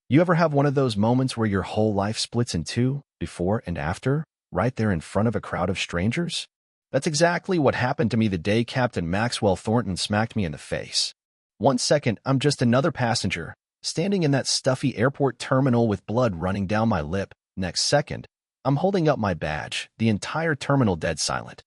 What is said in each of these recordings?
You ever have one of those moments where your whole life splits in two, before and after, right there in front of a crowd of strangers? That's exactly what happened to me the day Captain Maxwell Thornton smacked me in the face. 1 second, I'm just another passenger, standing in that stuffy airport terminal with blood running down my lip. Next second, I'm holding up my badge, the entire terminal dead silent.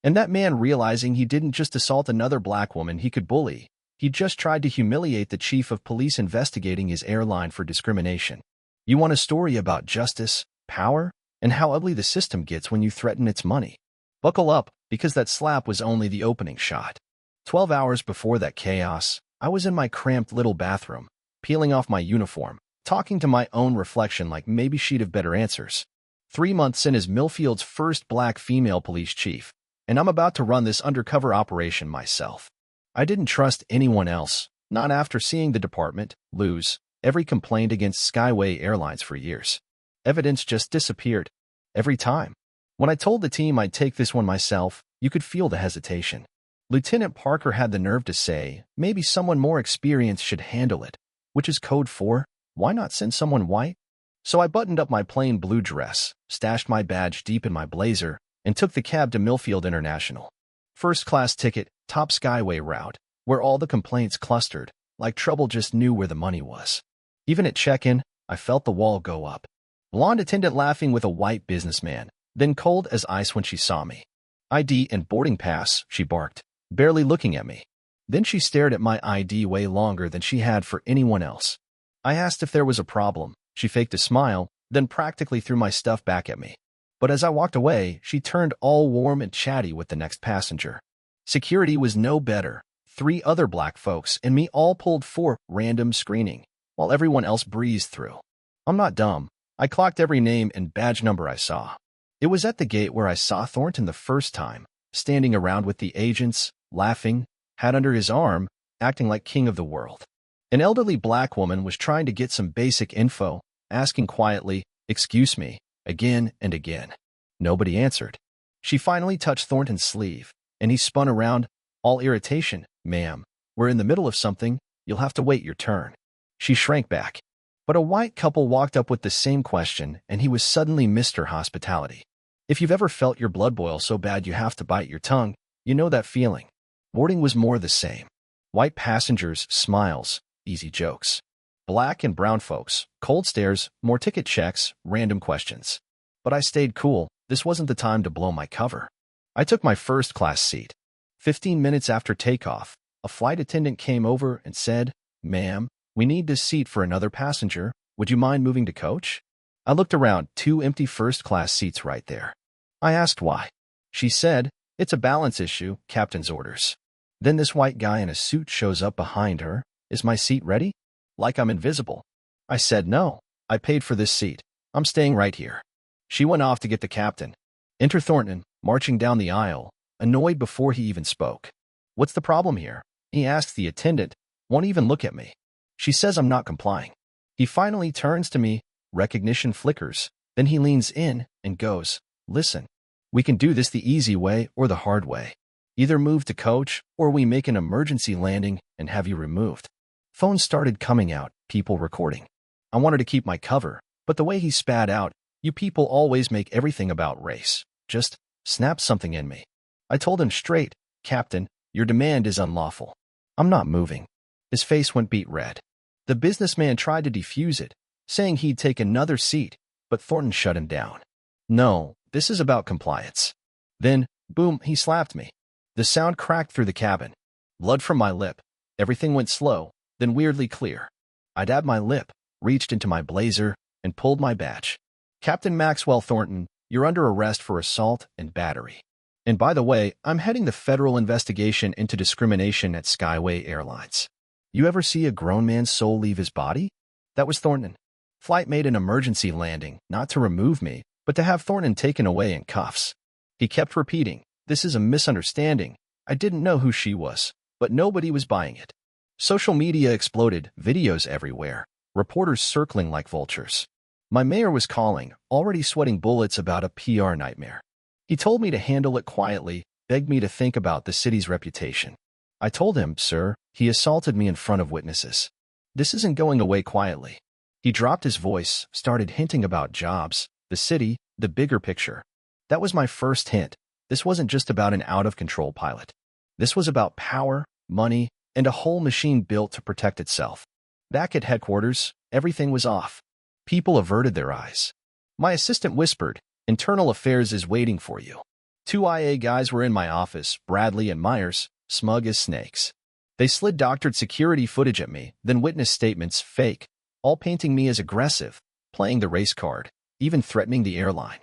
And that man realizing he didn't just assault another black woman he could bully, he just tried to humiliate the chief of police investigating his airline for discrimination. You want a story about justice, power, and how ugly the system gets when you threaten its money? Buckle up, because that slap was only the opening shot. 12 hours before that chaos, I was in my cramped little bathroom, peeling off my uniform, talking to my own reflection like maybe she'd have better answers. 3 months in as Millfield's first black female police chief, and I'm about to run this undercover operation myself. I didn't trust anyone else, not after seeing the department lose every complaint against Skyway Airlines for years. Evidence just disappeared. Every time. When I told the team I'd take this one myself, you could feel the hesitation. Lieutenant Parker had the nerve to say, maybe someone more experienced should handle it, which is code for, why not send someone white? So I buttoned up my plain blue dress, stashed my badge deep in my blazer, and took the cab to Millfield International. First-class ticket, top Skyway route, where all the complaints clustered, like trouble just knew where the money was. Even at check-in, I felt the wall go up. Blonde attendant laughing with a white businessman, then cold as ice when she saw me. ID and boarding pass, she barked, barely looking at me. Then she stared at my ID way longer than she had for anyone else. I asked if there was a problem. She faked a smile, then practically threw my stuff back at me. But as I walked away, she turned all warm and chatty with the next passenger. Security was no better. 3 other black folks and me all pulled for random screening, while everyone else breezed through. I'm not dumb. I clocked every name and badge number I saw. It was at the gate where I saw Thornton the first time, standing around with the agents, laughing, hat under his arm, acting like king of the world. An elderly black woman was trying to get some basic info, asking quietly, "Excuse me," again and again. Nobody answered. She finally touched Thornton's sleeve, and he spun around, all irritation. "Ma'am, we're in the middle of something. You'll have to wait your turn." She shrank back. But a white couple walked up with the same question, and he was suddenly Mr. Hospitality. If you've ever felt your blood boil so bad you have to bite your tongue, you know that feeling. Boarding was more the same. White passengers, smiles, easy jokes. Black and brown folks, cold stares, more ticket checks, random questions. But I stayed cool. This wasn't the time to blow my cover. I took my first-class seat. 15 minutes after takeoff, a flight attendant came over and said, "Ma'am, we need this seat for another passenger. Would you mind moving to coach?" I looked around, 2 empty first-class seats right there. I asked why. She said, "It's a balance issue, captain's orders." Then this white guy in a suit shows up behind her. "Is my seat ready?" Like I'm invisible. I said, "No, I paid for this seat. I'm staying right here." She went off to get the captain. Enter Thornton, marching down the aisle, annoyed before he even spoke. "What's the problem here?" he asked the attendant. "Won't even look at me." She says I'm not complying. He finally turns to me, recognition flickers, then he leans in and goes, "Listen, we can do this the easy way or the hard way. Either move to coach or we make an emergency landing and have you removed." Phones started coming out, people recording. I wanted to keep my cover, but the way he spat out, "You people always make everything about race," just snapped something in me. I told him straight, "Captain, your demand is unlawful. I'm not moving." His face went beet red. The businessman tried to defuse it, saying he'd take another seat, but Thornton shut him down. "No, this is about compliance." Then, boom, he slapped me. The sound cracked through the cabin. Blood from my lip. Everything went slow, then weirdly clear. I dabbed my lip, reached into my blazer, and pulled my badge. "Captain Maxwell Thornton, you're under arrest for assault and battery. And by the way, I'm heading the federal investigation into discrimination at Skyway Airlines. You ever see a grown man's soul leave his body?" That was Thornton. Flight made an emergency landing, not to remove me, but to have Thornton taken away in cuffs. He kept repeating, "This is a misunderstanding. I didn't know who she was," but nobody was buying it. Social media exploded, videos everywhere, reporters circling like vultures. My mayor was calling, already sweating bullets about a PR nightmare. He told me to handle it quietly, begged me to think about the city's reputation. I told him, "Sir, he assaulted me in front of witnesses. This isn't going away quietly." He dropped his voice, started hinting about jobs, the city, the bigger picture. That was my first hint. This wasn't just about an out-of-control pilot. This was about power, money, and a whole machine built to protect itself. Back at headquarters, everything was off. People averted their eyes. My assistant whispered, "Internal Affairs is waiting for you." Two IA guys were in my office, Bradley and Myers, smug as snakes. They slid doctored security footage at me, then witness statements, fake, all painting me as aggressive, playing the race card, even threatening the airline.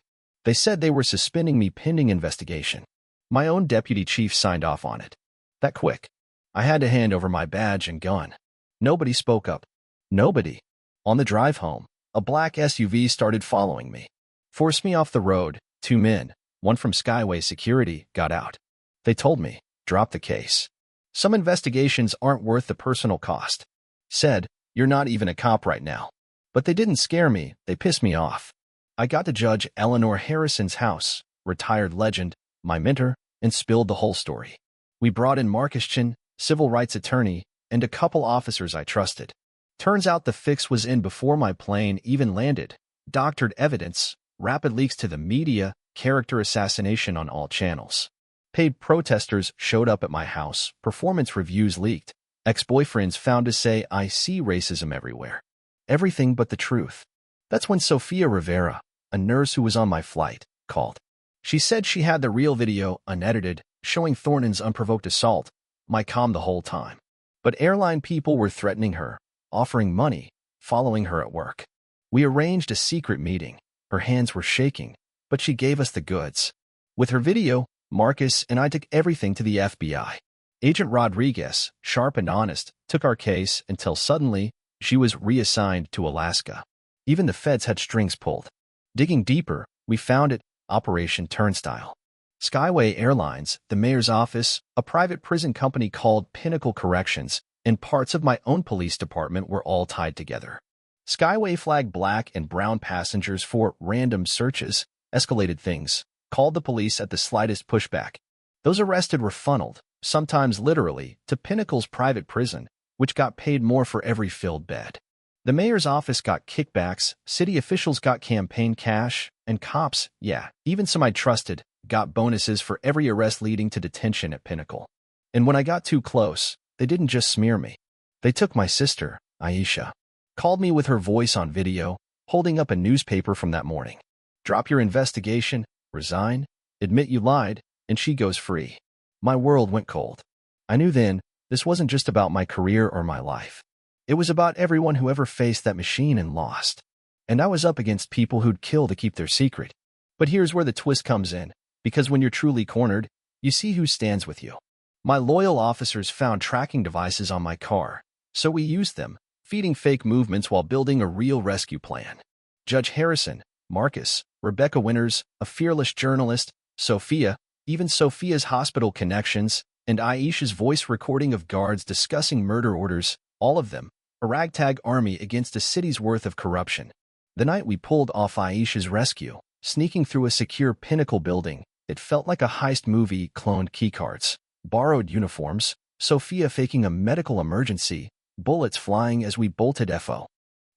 They said they were suspending me pending investigation. My own deputy chief signed off on it. That quick. I had to hand over my badge and gun. Nobody spoke up. Nobody. On the drive home, a black SUV started following me. Forced me off the road. Two men, one from Skyway Security, got out. They told me, drop the case. Some investigations aren't worth the personal cost. Said, you're not even a cop right now. But they didn't scare me, they pissed me off. I got to Judge Eleanor Harrison's house, retired legend, my mentor, and spilled the whole story. We brought in Marcus Chin, civil rights attorney, and a couple officers I trusted. Turns out the fix was in before my plane even landed. Doctored evidence, rapid leaks to the media, character assassination on all channels. Paid protesters showed up at my house, performance reviews leaked. Ex-boyfriends found to say I see racism everywhere. Everything but the truth. That's when Sophia Rivera, a nurse who was on my flight, called. She said she had the real video, unedited, showing Thornton's unprovoked assault. My calm the whole time. But airline people were threatening her, offering money, following her at work. We arranged a secret meeting. Her hands were shaking, but she gave us the goods. With her video, Marcus and I took everything to the FBI. Agent Rodriguez, sharp and honest, took our case until suddenly she was reassigned to Alaska. Even the feds had strings pulled. Digging deeper, we found it, Operation Turnstile. Skyway Airlines, the mayor's office, a private prison company called Pinnacle Corrections, and parts of my own police department were all tied together. Skyway flagged black and brown passengers for random searches, escalated things, called the police at the slightest pushback. Those arrested were funneled, sometimes literally, to Pinnacle's private prison, which got paid more for every filled bed. The mayor's office got kickbacks, city officials got campaign cash, and cops, yeah, even some I trusted, got bonuses for every arrest leading to detention at Pinnacle. And when I got too close, they didn't just smear me. They took my sister, Aisha. Called me with her voice on video, holding up a newspaper from that morning. Drop your investigation, resign, admit you lied, and she goes free. My world went cold. I knew then, this wasn't just about my career or my life. It was about everyone who ever faced that machine and lost. And I was up against people who'd kill to keep their secret. But here's where the twist comes in, because when you're truly cornered, you see who stands with you. My loyal officers found tracking devices on my car, so we used them, feeding fake movements while building a real rescue plan. Judge Harrison, Marcus, Rebecca Winters, a fearless journalist, Sophia, even Sophia's hospital connections, and Aisha's voice recording of guards discussing murder orders, all of them, a ragtag army against a city's worth of corruption. The night we pulled off Aisha's rescue, sneaking through a secure Pinnacle building, it felt like a heist movie, cloned keycards, borrowed uniforms, Sophia faking a medical emergency, bullets flying as we bolted FO.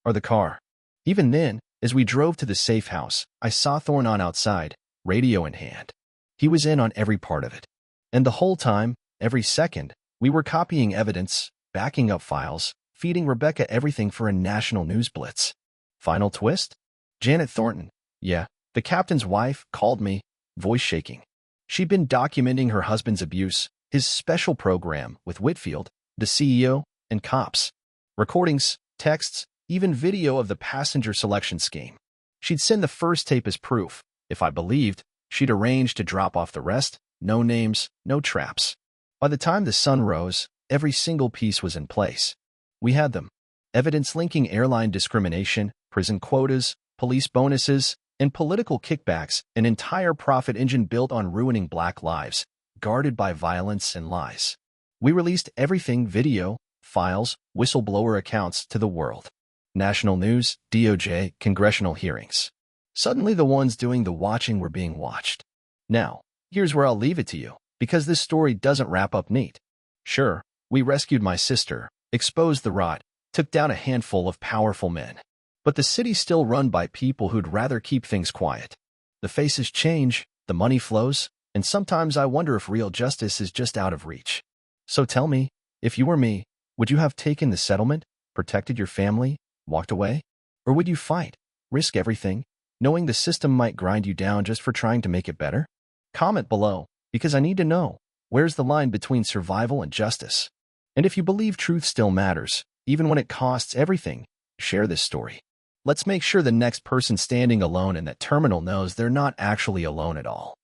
Or the car. Even then, as we drove to the safe house, I saw Thornton outside, radio in hand. He was in on every part of it. And the whole time, every second, we were copying evidence, backing up files, feeding Rebecca everything for a national news blitz. Final twist? Janet Thornton, yeah, the captain's wife, called me, voice shaking. She'd been documenting her husband's abuse, his special program with Whitfield, the CEO, and cops. Recordings, texts, even video of the passenger selection scheme. She'd send the first tape as proof. If I believed, she'd arranged to drop off the rest, no names, no traps. By the time the sun rose, every single piece was in place. We had them. Evidence linking airline discrimination, prison quotas, police bonuses, and political kickbacks, an entire profit engine built on ruining black lives, guarded by violence and lies. We released everything, video, files, whistleblower accounts, to the world. National news, DOJ, congressional hearings. Suddenly the ones doing the watching were being watched. Now, here's where I'll leave it to you, because this story doesn't wrap up neat. Sure, we rescued my sister, exposed the rot, took down a handful of powerful men. But the city's still run by people who'd rather keep things quiet. The faces change, the money flows, and sometimes I wonder if real justice is just out of reach. So tell me, if you were me, would you have taken the settlement, protected your family, walked away? Or would you fight, risk everything, knowing the system might grind you down just for trying to make it better? Comment below, because I need to know, where's the line between survival and justice? And if you believe truth still matters, even when it costs everything, share this story. Let's make sure the next person standing alone in that terminal knows they're not actually alone at all.